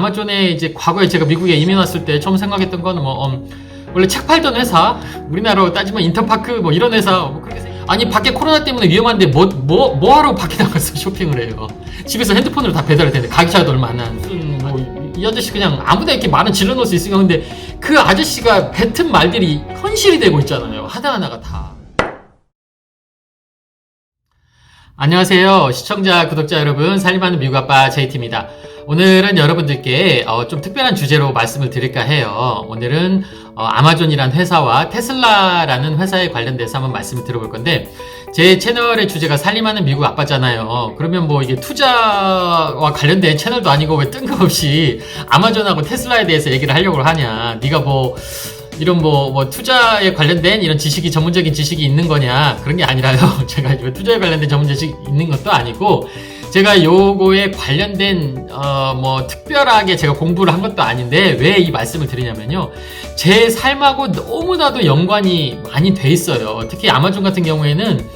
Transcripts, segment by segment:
아마존에 이제 과거에 제가 미국에 이민 왔을 때 처음 생각했던 거는 원래 책 팔던 회사, 우리나라로 따지면 인터파크 뭐 이런 회사, 아니 밖에 코로나 때문에 위험한데 뭐하러 밖에 나가서 쇼핑을 해요. 집에서 핸드폰으로 다 배달이 되는데 가격차도 얼마 안 나는. 이 아저씨 그냥 아무나 이렇게 만 원 질러 놓을 수 있으니까. 근데 그 아저씨가 뱉은 말들이 현실이 되고 있잖아요. 하나하나가 다. 안녕하세요. 시청자, 구독자 여러분, 살림하는 미국 아빠 JT입니다. 오늘은 여러분들께 좀 특별한 주제로 말씀을 드릴까 해요. 오늘은 아마존이란 회사와 테슬라라는 회사에 관련돼서 한번 말씀을 들어볼 건데, 제 채널의 주제가 살림하는 미국 아빠잖아요. 그러면 뭐 이게 투자와 관련된 채널도 아니고 왜 뜬금없이 아마존하고 테슬라에 대해서 얘기를 하려고 하냐. 네가 뭐 이런 투자에 관련된 이런 지식이, 전문적인 지식이 있는 거냐, 그런 게 아니라요. 제가 투자에 관련된 전문 지식이 있는 것도 아니고, 제가 요거에 관련된 특별하게 제가 공부를 한 것도 아닌데 왜 이 말씀을 드리냐면요, 제 삶하고 너무나도 연관이 많이 돼 있어요. 특히 아마존 같은 경우에는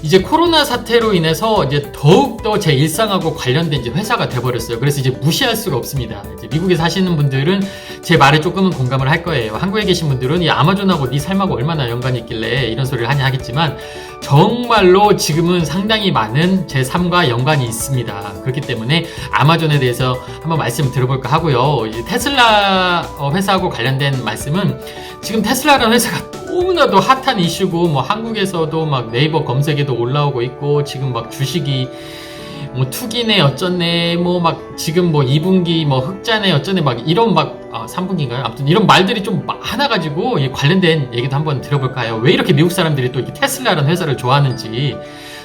이제 코로나 사태로 인해서 이제 더욱더 제 일상하고 관련된 이제 회사가 돼버렸어요. 그래서 이제 무시할 수가 없습니다. 이제 미국에 사시는 분들은 제 말에 조금은 공감을 할 거예요. 한국에 계신 분들은 이 아마존하고 네 삶하고 얼마나 연관이 있길래 이런 소리를 하냐 하겠지만, 정말로 지금은 상당히 많은 제 삶과 연관이 있습니다. 그렇기 때문에 아마존에 대해서 한번 말씀을 들어볼까 하고요. 이제 테슬라 회사하고 관련된 말씀은, 지금 테슬라라는 회사가 너무나도 핫한 이슈고, 뭐 한국에서도 막 네이버 검색에도 올라오고 있고, 지금 막 주식이 뭐 투기네 어쩌네, 뭐 막 지금 뭐 2분기 뭐 흑자네 어쩌네, 막 이런 3분기인가요? 아무튼 이런 말들이 좀 많아가지고 관련된 얘기도 한번 들어볼까 해요. 왜 이렇게 미국 사람들이 또 이렇게 테슬라라는 회사를 좋아하는지,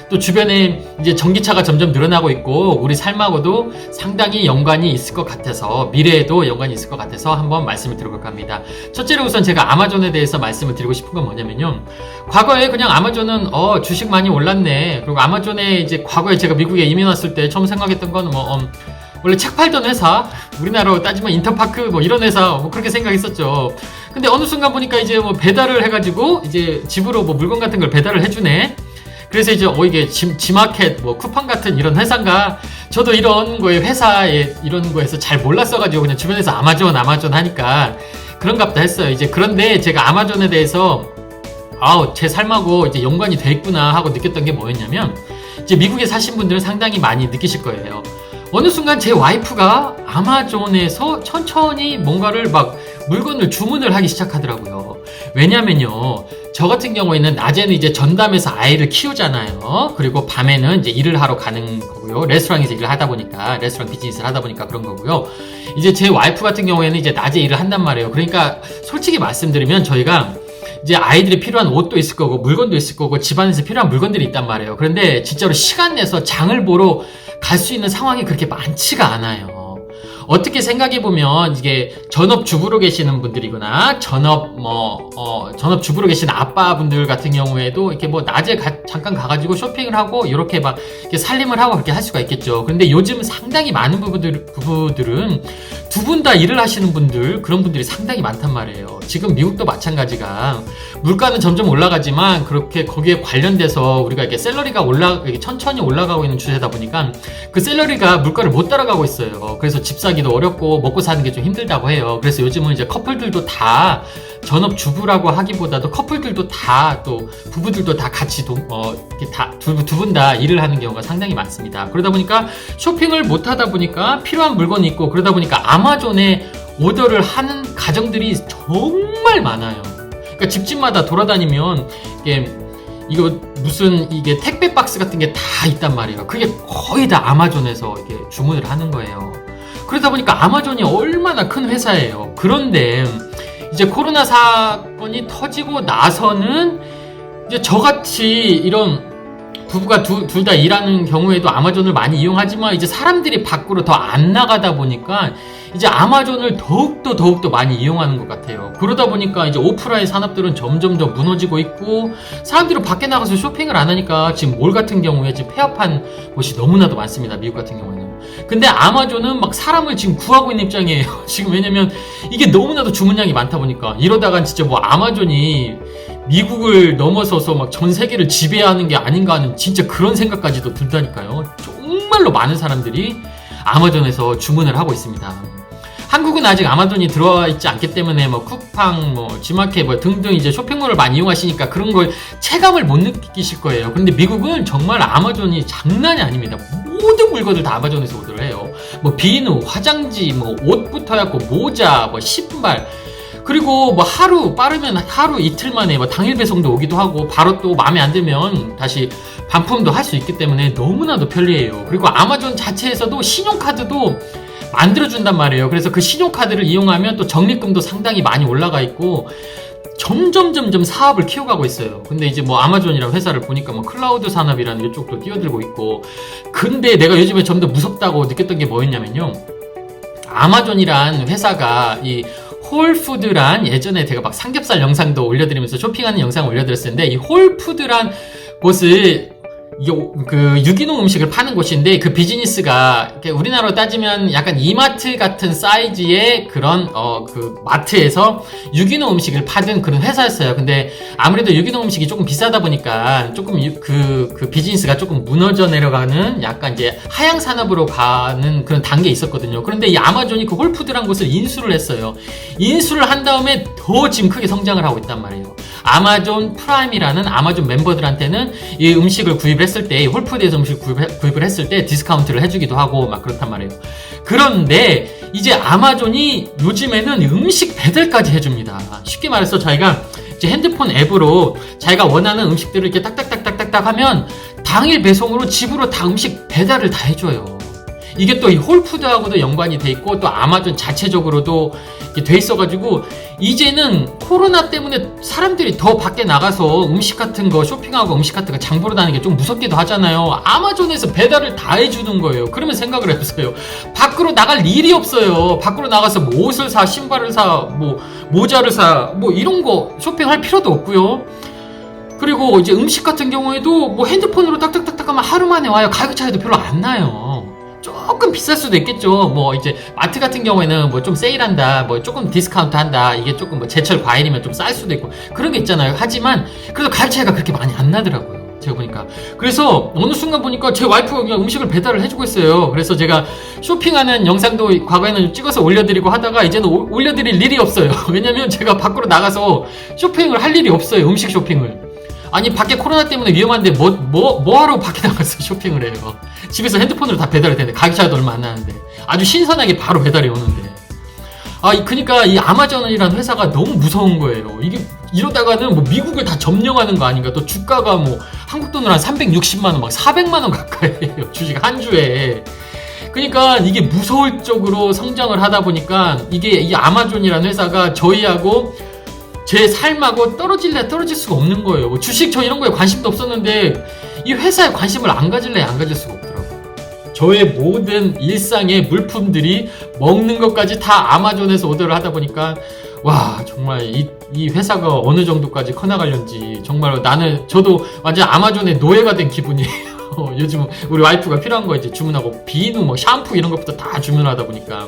또 주변에 이제 전기차가 점점 늘어나고 있고 우리 삶하고도 상당히 연관이 있을 것 같아서, 미래에도 연관이 있을 것 같아서 한번 말씀을 드려볼까 합니다. 첫째로 우선 제가 아마존에 대해서 말씀을 드리고 싶은 건 뭐냐면요, 과거에 그냥 아마존은 주식 많이 올랐네, 그리고 아마존에 이제 과거에 제가 미국에 이민 왔을 때 처음 생각했던 건 원래 책 팔던 회사, 우리나라로 따지면 인터파크 뭐 이런 회사, 그렇게 생각했었죠. 근데 어느 순간 보니까 이제 배달을 해가지고 이제 집으로 물건 같은 걸 배달을 해주네. 그래서 이제 이게 지마켓 쿠팡 같은 이런 회사인가, 저도 이런 거에 회사에 이런 거에서 잘 몰랐어가지고 그냥 주변에서 아마존 하니까 그런가 보다 했어요. 이제 그런데 제가 아마존에 대해서 제 삶하고 이제 연관이 돼 있구나 하고 느꼈던 게 뭐였냐면, 이제 미국에 사신 분들은 상당히 많이 느끼실 거예요. 어느 순간 제 와이프가 아마존에서 천천히 뭔가를 물건을 주문을 하기 시작하더라고요. 왜냐면요, 저 같은 경우에는 낮에는 이제 전담해서 아이를 키우잖아요. 그리고 밤에는 이제 일을 하러 가는 거고요. 레스토랑에서 일을 하다 보니까, 레스토랑 비즈니스를 하다 보니까 그런 거고요. 이제 제 와이프 같은 경우에는 이제 낮에 일을 한단 말이에요. 그러니까 솔직히 말씀드리면 저희가 이제 아이들이 필요한 옷도 있을 거고 물건도 있을 거고 집안에서 필요한 물건들이 있단 말이에요. 그런데 진짜로 시간 내서 장을 보러 갈 수 있는 상황이 그렇게 많지가 않아요. 어떻게 생각해보면 이게 전업주부로 계시는 분들이거나 전업주부로 계시는 아빠분들 같은 경우에도 이렇게 낮에 잠깐 가가지고 쇼핑을 하고 이렇게 이렇게 살림을 하고 그렇게 할 수가 있겠죠. 근데 요즘 상당히 많은 부부들은 두 분 다 일을 하시는 분들, 그런 분들이 상당히 많단 말이에요. 지금 미국도 마찬가지가 물가는 점점 올라가지만 그렇게 거기에 관련돼서 우리가 이렇게 샐러리가 이렇게 천천히 올라가고 있는 추세다 보니까 그 샐러리가 물가를 못 따라가고 있어요. 그래서 집 사기도 어렵고 먹고 사는 게 좀 힘들다고 해요. 그래서 요즘은 이제 커플들도 다, 전업주부라고 하기보다도 커플들도 다, 또 부부들도 다 같이 두 분 다 일을 하는 경우가 상당히 많습니다. 그러다 보니까 쇼핑을 못 하다 보니까 필요한 물건이 있고, 그러다 보니까 아마존에 오더를 하는 가정들이 정말 많아요. 그러니까 집집마다 돌아다니면 이게 택배 박스 같은 게 다 있단 말이에요. 그게 거의 다 아마존에서 이렇게 주문을 하는 거예요. 그러다 보니까 아마존이 얼마나 큰 회사예요. 그런데 이제 코로나 사건이 터지고 나서는 이제 저같이 이런 부부가 둘 다 일하는 경우에도 아마존을 많이 이용하지만, 이제 사람들이 밖으로 더 안 나가다 보니까 이제 아마존을 더욱더 많이 이용하는 것 같아요. 그러다 보니까 이제 오프라인 산업들은 점점 더 무너지고 있고, 사람들이 밖에 나가서 쇼핑을 안 하니까 지금 몰 같은 경우에 지금 폐업한 곳이 너무나도 많습니다. 미국 같은 경우에는. 근데 아마존은 사람을 지금 구하고 있는 입장이에요. 지금 왜냐면 이게 너무나도 주문량이 많다 보니까. 이러다간 진짜 아마존이 미국을 넘어서서 전 세계를 지배하는 게 아닌가 하는 진짜 그런 생각까지도 든다니까요. 정말로 많은 사람들이 아마존에서 주문을 하고 있습니다. 한국은 아직 아마존이 들어와 있지 않기 때문에 뭐 쿠팡, 뭐 G마켓 뭐 등등 이제 쇼핑몰을 많이 이용하시니까 그런 걸 체감을 못 느끼실 거예요. 그런데 미국은 정말 아마존이 장난이 아닙니다. 모든 물건을 다 아마존에서 오더를 해요. 뭐 비누, 화장지, 뭐 옷부터 해갖고 모자, 뭐 신발, 그리고 뭐 하루 빠르면 하루 이틀 만에 뭐 당일 배송도 오기도 하고 바로 또 마음에 안 들면 다시 반품도 할 수 있기 때문에 너무나도 편리해요. 그리고 아마존 자체에서도 신용카드도 만들어준단 말이에요. 그래서 그 신용카드를 이용하면 또 적립금도 상당히 많이 올라가 있고 점점 사업을 키워가고 있어요. 근데 이제 뭐 아마존이라는 회사를 보니까 뭐 클라우드 산업이라는 이쪽도 뛰어들고 있고, 근데 내가 요즘에 좀 더 무섭다고 느꼈던 게 뭐였냐면요, 아마존이란 회사가 이 홀푸드란, 예전에 제가 막 삼겹살 영상도 올려드리면서 쇼핑하는 영상을 올려드렸었는데, 이 홀푸드란 곳을 그 유기농 음식을 파는 곳인데, 그 비즈니스가 우리나라로 따지면 약간 이마트 같은 사이즈의 그런 그 마트에서 유기농 음식을 파는 그런 회사였어요. 근데 아무래도 유기농 음식이 조금 비싸다 보니까 조금 그 비즈니스가 조금 무너져 내려가는 약간 이제 하향 산업으로 가는 그런 단계에 있었거든요. 그런데 이 아마존이 그 홀푸드란 곳을 인수를 했어요. 인수를 한 다음에 더 지금 크게 성장을 하고 있단 말이에요. 아마존 프라임이라는 아마존 멤버들한테는 이 음식을 구입했을 때, 홀푸드에서 음식 구입을 했을 때 디스카운트를 해주기도 하고 막 그렇단 말이에요. 그런데 이제 아마존이 요즘에는 음식 배달까지 해줍니다. 쉽게 말해서 저희가 이제 핸드폰 앱으로 자기가 원하는 음식들을 이렇게 딱딱딱딱딱 하면 당일 배송으로 집으로 다 음식 배달을 다 해줘요. 이게 또 이 홀푸드하고도 연관이 돼 있고 또 아마존 자체적으로도 돼 있어가지고 이제는 코로나 때문에 사람들이 더 밖에 나가서 음식 같은 거 쇼핑하고 음식 같은 거 장 보러 다니는 게 좀 무섭기도 하잖아요. 아마존에서 배달을 다 해주는 거예요. 그러면 생각을 해보세요. 밖으로 나갈 일이 없어요. 밖으로 나가서 뭐 옷을 사, 신발을 사, 뭐 모자를 사, 뭐 이런 거 쇼핑할 필요도 없고요. 그리고 이제 음식 같은 경우에도 뭐 핸드폰으로 딱딱딱딱 하면 하루 만에 와요. 가격 차이도 별로 안 나요. 조금 비쌀 수도 있겠죠. 뭐 이제 마트 같은 경우에는 뭐 좀 세일한다, 뭐 조금 디스카운트 한다, 이게 조금 뭐 제철 과일이면 좀 쌀 수도 있고 그런 게 있잖아요. 하지만 그래도 가격 차이가 그렇게 많이 안 나더라고요, 제가 보니까. 그래서 어느 순간 보니까 제 와이프가 그냥 음식을 배달을 해주고 있어요. 그래서 제가 쇼핑하는 영상도 과거에는 찍어서 올려드리고 하다가 이제는 올려드릴 일이 없어요. 왜냐면 제가 밖으로 나가서 쇼핑을 할 일이 없어요. 음식 쇼핑을. 아니 밖에 코로나 때문에 위험한데 뭐 하러 밖에 나가서 쇼핑을 해요. 집에서 핸드폰으로 다 배달이 되는데 가격 차이도 얼마 안 나는데 아주 신선하게 바로 배달이 오는데. 그러니까 이 아마존이라는 회사가 너무 무서운 거예요. 이게 이러다가는 뭐 미국을 다 점령하는 거 아닌가. 또 주가가 뭐 한국 돈으로 한 360만 원, 막 400만 원 가까이 해요. 주식 한 주에. 그러니까 이게 무서울 쪽으로 성장을 하다 보니까 이게 이 아마존이라는 회사가 저희하고 제 삶하고 떨어질 수가 없는 거예요. 뭐 주식 저 이런 거에 관심도 없었는데 이 회사에 관심을 안 가질래 안 가질 수가 없더라고요. 저의 모든 일상의 물품들이 먹는 것까지 다 아마존에서 오더를 하다 보니까 와 정말 이 회사가 어느 정도까지 커나가려는지 정말 저도 완전 아마존의 노예가 된 기분이에요. 요즘 우리 와이프가 필요한 거 이제 주문하고 비누, 뭐 샴푸 이런 것부터 다 주문하다 보니까.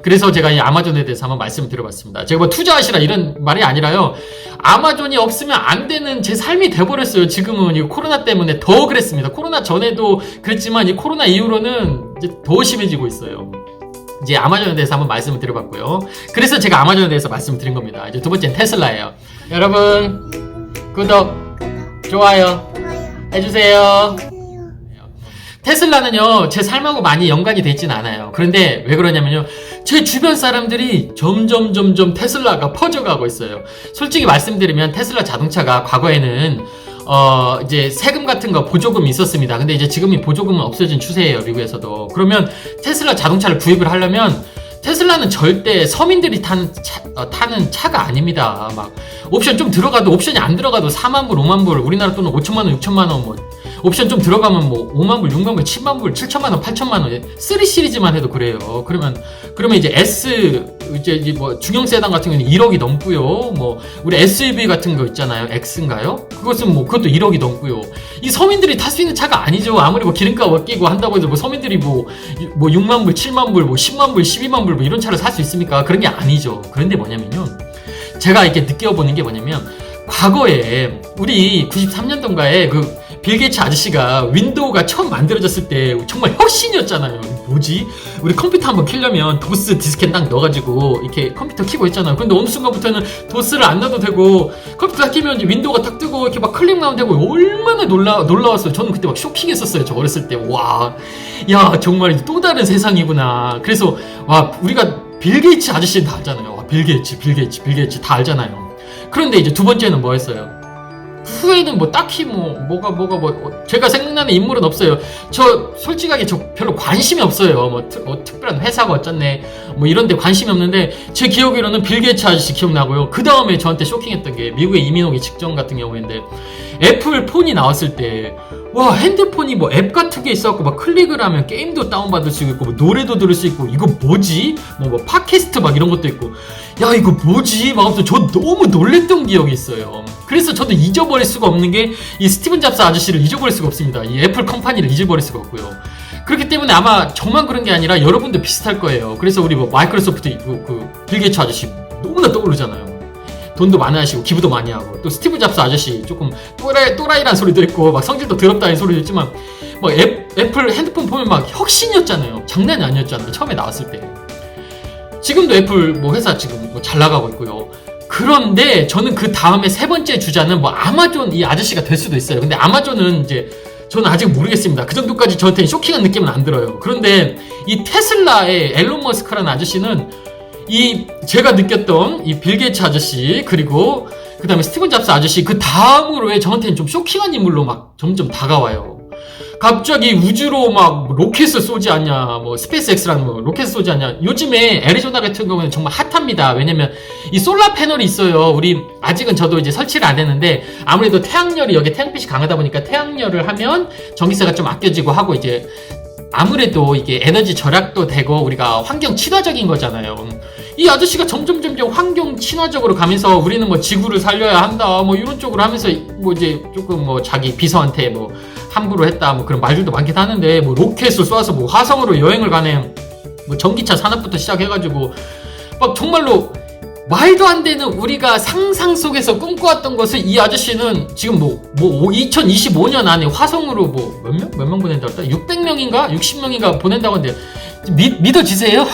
그래서 제가 이 아마존에 대해서 한번 말씀을 드려봤습니다. 제가 뭐 투자하시라 이런 말이 아니라요. 아마존이 없으면 안 되는 제 삶이 돼버렸어요. 지금은 이 코로나 때문에 더 그랬습니다. 코로나 전에도 그랬지만 이 코로나 이후로는 이제 더 심해지고 있어요. 이제 아마존에 대해서 한번 말씀을 드려봤고요. 그래서 제가 아마존에 대해서 말씀을 드린 겁니다. 이제 두 번째는 테슬라예요. 여러분 구독, 좋아요 해주세요. 테슬라는요 제 삶하고 많이 연관이 돼 있진 않아요. 그런데 왜 그러냐면요, 제 주변 사람들이 점점 테슬라가 퍼져가고 있어요. 솔직히 말씀드리면 테슬라 자동차가 과거에는 이제 세금 같은 거 보조금이 있었습니다. 근데 이제 지금 이 보조금은 없어진 추세예요, 미국에서도. 그러면 테슬라 자동차를 구입을 하려면 테슬라는 절대 서민들이 타는 차가 아닙니다. 막 옵션 좀 들어가도, 옵션이 안 들어가도 4만 불, 5만 불, 우리나라 돈은 5천만 원, 6천만 원, 뭐 옵션 좀 들어가면 뭐 5만 불, 6만 불, 7만 불, 7천만 원, 8천만 원, 3 시리즈만 해도 그래요. 그러면 이제 이제 뭐 중형 세단 같은 경우는 1억이 넘고요. 뭐 우리 SUV 같은 거 있잖아요. X인가요? 그것은 뭐 그것도 1억이 넘고요. 이 서민들이 탈 수 있는 차가 아니죠. 아무리 뭐 기름값 끼고 한다고 해서 뭐 서민들이 뭐 6만 불, 7만 불, 뭐 10만 불, 12만 불 뭐 이런 차를 살 수 있습니까? 그런 게 아니죠. 그런데 뭐냐면요, 제가 이렇게 느껴보는 게 뭐냐면, 과거에 우리 93년도인가에 그 빌 게이츠 아저씨가 윈도우가 처음 만들어졌을 때 정말 혁신이었잖아요. 뭐지? 우리 컴퓨터 한번 키려면 도스 디스켓 딱 넣어가지고 이렇게 컴퓨터 키고 했잖아요. 근데 어느 순간부터는 도스를 안 넣어도 되고 컴퓨터 딱 키면 이제 윈도우가 딱 뜨고 이렇게 막 클릭 나오면 되고 얼마나 놀라웠어요. 저는 그때 막 쇼킹했었어요. 저 어렸을 때. 와, 야 정말 또 다른 세상이구나. 그래서 와 우리가 빌 게이츠 아저씨는 다 알잖아요. 와, 빌 게이츠 다 알잖아요. 그런데 이제 두 번째는 뭐 했어요? 후에는 뭐 딱히 뭐가 제가 생각나는 인물은 없어요. 저 솔직하게 저 별로 관심이 없어요. 뭐 특별한 회사가 어쩌네 뭐 이런데 관심이 없는데 제 기억으로는 빌 게이츠 아저씨 기억나고요. 그 다음에 저한테 쇼킹했던 게 미국에 이민 오기 직전 같은 경우인데 애플 폰이 나왔을 때 와 핸드폰이 뭐 앱 같은 게 있어갖고 막 클릭을 하면 게임도 다운받을 수 있고 뭐 노래도 들을 수 있고 이거 뭐지? 뭐 팟캐스트 막 이런 것도 있고 야 이거 뭐지? 막 아무튼 저 너무 놀랬던 기억이 있어요. 그래서 저도 잊어버릴 수가 없는 게 이 스티븐 잡스 아저씨를 잊어버릴 수가 없습니다. 이 애플 컴퍼니를 잊어버릴 수가 없고요. 그렇기 때문에 아마 저만 그런 게 아니라 여러분도 비슷할 거예요. 그래서 우리 뭐 마이크로소프트 빌 게이츠 아저씨 너무나 떠오르잖아요. 돈도 많이 하시고 기부도 많이 하고 또 스티브 잡스 아저씨 조금 또라이란 소리도 있고 막 성질도 더럽다는 소리도 있지만 뭐 애플 핸드폰 보면 막 혁신이었잖아요. 장난이 아니었잖아요. 처음에 나왔을 때. 지금도 애플 뭐 회사 지금 뭐 잘 나가고 있고요. 그런데 저는 그 다음에 세 번째 주자는 뭐 아마존 이 아저씨가 될 수도 있어요. 근데 아마존은 이제 저는 아직 모르겠습니다. 그 정도까지 저한테는 쇼킹한 느낌은 안 들어요. 그런데 이 테슬라의 앨런 머스크라는 아저씨는 이 제가 느꼈던 이 빌 게이츠 아저씨 그리고 그 다음에 스티븐 잡스 아저씨 그 다음으로 왜 저한테는 좀 쇼킹한 인물로 막 점점 다가와요. 갑자기 우주로 막 로켓을 쏘지 않냐, 뭐 스페이스X라는 뭐 로켓을 쏘지 않냐. 요즘에 애리조나 같은 경우는 정말 핫합니다. 왜냐면 이 솔라 패널이 있어요. 우리 아직은 저도 이제 설치를 안 했는데 아무래도 태양열이 여기 태양빛이 강하다 보니까 태양열을 하면 전기세가 좀 아껴지고 하고 이제 아무래도 이게 에너지 절약도 되고 우리가 환경 친화적인 거잖아요. 이 아저씨가 점점 환경 친화적으로 가면서 우리는 뭐 지구를 살려야 한다 뭐 이런 쪽으로 하면서 뭐 이제 조금 뭐 자기 비서한테 뭐 함부로 했다 뭐 그런 말들도 많긴 하는데 뭐 로켓을 쏘아서 뭐 화성으로 여행을 가네 뭐 전기차 산업부터 시작해가지고 막 정말로 말도 안 되는 우리가 상상 속에서 꿈꿔왔던 것을 이 아저씨는 지금 뭐 2025년 안에 화성으로 뭐 몇 명 보낸다고 했다? 600명인가? 60명인가 보낸다고 하는데 믿어지세요?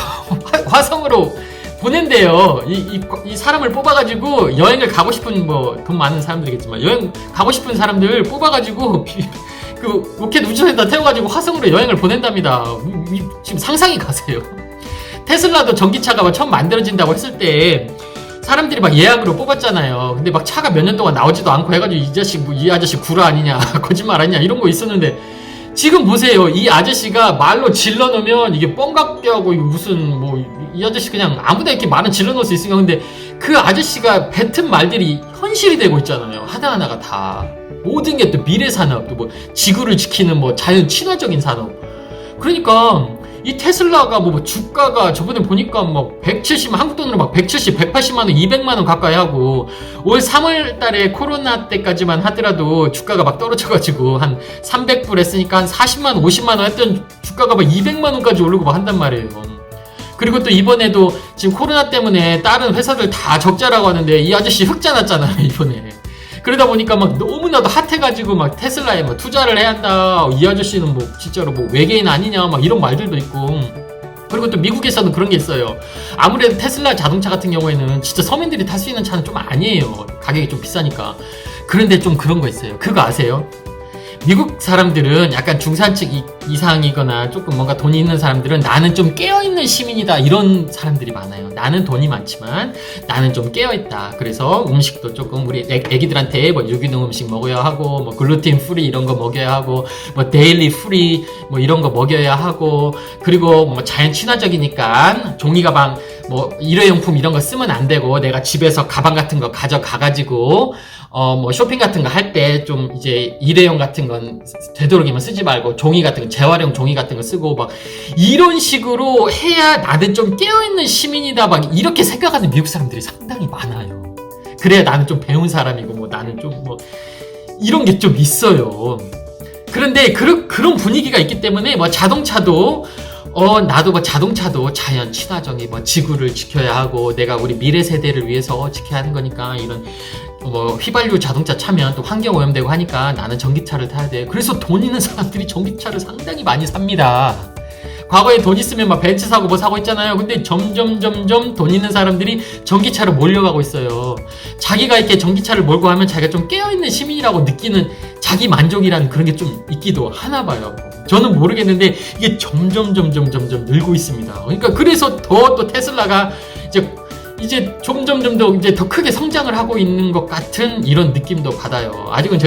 화성으로 보낸대요. 이 사람을 뽑아가지고 여행을 가고 싶은 뭐 돈 많은 사람들이겠지만 여행 가고 싶은 사람들 뽑아가지고 그 로켓 우주선에다 태워가지고 화성으로 여행을 보낸답니다. 지금 상상이 가세요. 테슬라도 전기차가 처음 만들어진다고 했을 때 사람들이 막 예약으로 뽑았잖아요. 근데 막 차가 몇 년 동안 나오지도 않고 해가지고 이 아저씨 구라 아니냐 거짓말 아니냐 이런 거 있었는데 지금 보세요. 이 아저씨가 말로 질러놓으면 이게 뻥같게 하고 무슨 뭐 이 아저씨 그냥 아무나 이렇게 말은 질러놓을 수 있으니까 근데 그 아저씨가 뱉은 말들이 현실이 되고 있잖아요. 하나하나가 다 모든 게 또 미래 산업 또 뭐 지구를 지키는 뭐 자연 친화적인 산업 그러니까 이 테슬라가 뭐 주가가 저번에 보니까 막 170만 한국 돈으로 막 170, 180만 원, 200만 원 가까이 하고 올 3월 달에 코로나 때까지만 하더라도 주가가 막 떨어져가지고 한 300불 했으니까 한 40만 원, 50만 원 했던 주가가 막 200만 원까지 오르고 막 한단 말이에요. 그리고 또 이번에도 지금 코로나 때문에 다른 회사들 다 적자라고 하는데 이 아저씨 흑자 났잖아요 이번에. 그러다 보니까 막 너무나도 핫해가지고 막 테슬라에 뭐 투자를 해야 한다. 이 아저씨는 뭐 진짜로 뭐 외계인 아니냐 막 이런 말들도 있고. 그리고 또 미국에서는 그런 게 있어요. 아무래도 테슬라 자동차 같은 경우에는 진짜 서민들이 탈 수 있는 차는 좀 아니에요. 가격이 좀 비싸니까. 그런데 좀 그런 거 있어요. 그거 아세요? 미국 사람들은 약간 중산층 이상이거나 조금 뭔가 돈이 있는 사람들은 나는 좀 깨어있는 시민이다 이런 사람들이 많아요. 나는 돈이 많지만 나는 좀 깨어있다. 그래서 음식도 조금 우리 애기들한테 뭐 유기농 음식 먹어야 하고 뭐 글루틴 프리 이런 거 먹여야 하고 뭐 데일리 프리 뭐 이런 거 먹여야 하고 그리고 뭐 자연 친화적이니까 종이 가방 뭐 일회용품 이런 거 쓰면 안 되고 내가 집에서 가방 같은 거 가져가가지고 뭐 쇼핑 같은 거 할 때 좀 이제 일회용 같은 건 되도록이면 쓰지 말고 종이 같은 거 재활용 종이 같은 거 쓰고 막 이런 식으로 해야 나는 좀 깨어있는 시민이다 막 이렇게 생각하는 미국 사람들이 상당히 많아요. 그래야 나는 좀 배운 사람이고 뭐 나는 좀 뭐 이런 게 좀 있어요. 그런데 그런 분위기가 있기 때문에 뭐 자동차도 나도 뭐 자동차도 자연 친화적인 뭐 지구를 지켜야 하고 내가 우리 미래 세대를 위해서 지켜야 하는 거니까 이런 뭐 휘발유 자동차 차면 또 환경 오염되고 하니까 나는 전기차를 타야 돼. 그래서 돈 있는 사람들이 전기차를 상당히 많이 삽니다. 과거에 돈 있으면 막 벤츠 사고 뭐 사고 있잖아요. 근데 점점 돈 있는 사람들이 전기차로 몰려가고 있어요. 자기가 이렇게 전기차를 몰고 하면 자기가 좀 깨어있는 시민이라고 느끼는 자기 만족이라는 그런 게 좀 있기도 하나 봐요. 저는 모르겠는데 이게 점점 늘고 있습니다. 그러니까 그래서 또 테슬라가 이제 점점 더 이제 더 크게 성장을 하고 있는 것 같은 이런 느낌도 받아요. 아직은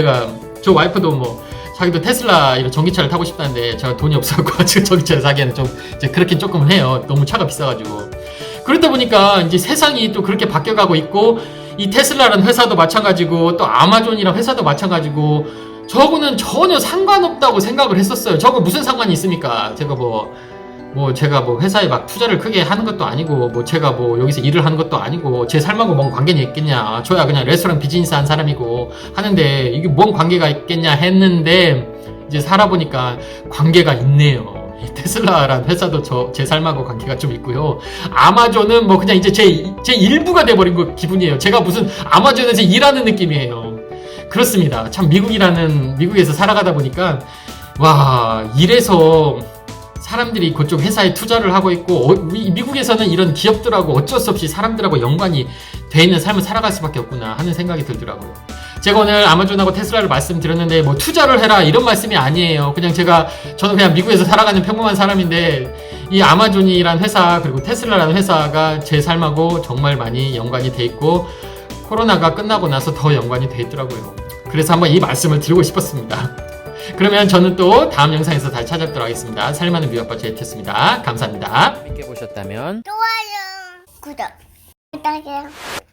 저 와이프도 뭐 자기도 테슬라 이런 전기차를 타고 싶다는데 제가 돈이 없어갖고 아직 전기차를 사기에는 좀 이제 그렇긴 조금 해요. 너무 차가 비싸가지고. 그러다 보니까 이제 세상이 또 그렇게 바뀌어가고 있고, 이 테슬라라는 회사도 마찬가지고 또 아마존이라는 회사도 마찬가지고, 저거는 전혀 상관없다고 생각을 했었어요. 저거 무슨 상관이 있습니까? 제가 뭐 회사에 막 투자를 크게 하는 것도 아니고, 뭐 제가 뭐 여기서 일을 하는 것도 아니고, 제 삶하고 뭔 관계가 있겠냐. 저야 그냥 레스토랑 비즈니스 한 사람이고 하는데, 이게 뭔 관계가 있겠냐 했는데, 이제 살아보니까 관계가 있네요. 테슬라란 회사도 제 삶하고 관계가 좀 있고요. 아마존은 뭐 그냥 이제 제 일부가 돼버린 거 기분이에요. 제가 무슨 아마존에서 일하는 느낌이에요. 그렇습니다. 참 미국에서 살아가다 보니까, 와, 이래서 사람들이 그쪽 회사에 투자를 하고 있고, 미국에서는 이런 기업들하고 어쩔 수 없이 사람들하고 연관이 돼 있는 삶을 살아갈 수밖에 없구나 하는 생각이 들더라고요. 제가 오늘 아마존하고 테슬라를 말씀드렸는데 뭐 투자를 해라 이런 말씀이 아니에요. 저는 그냥 미국에서 살아가는 평범한 사람인데, 이 아마존이란 회사 그리고 테슬라라는 회사가 제 삶하고 정말 많이 연관이 돼 있고, 코로나가 끝나고 나서 더 연관이 돼 있더라고요. 그래서 한번 이 말씀을 드리고 싶었습니다. 그러면 저는 또 다음 영상에서 다시 찾아뵙도록 하겠습니다. 살림하는 미국아빠 제이트였습니다. 감사합니다. 재밌게 보셨다면 좋아요, 구독 부탁해요.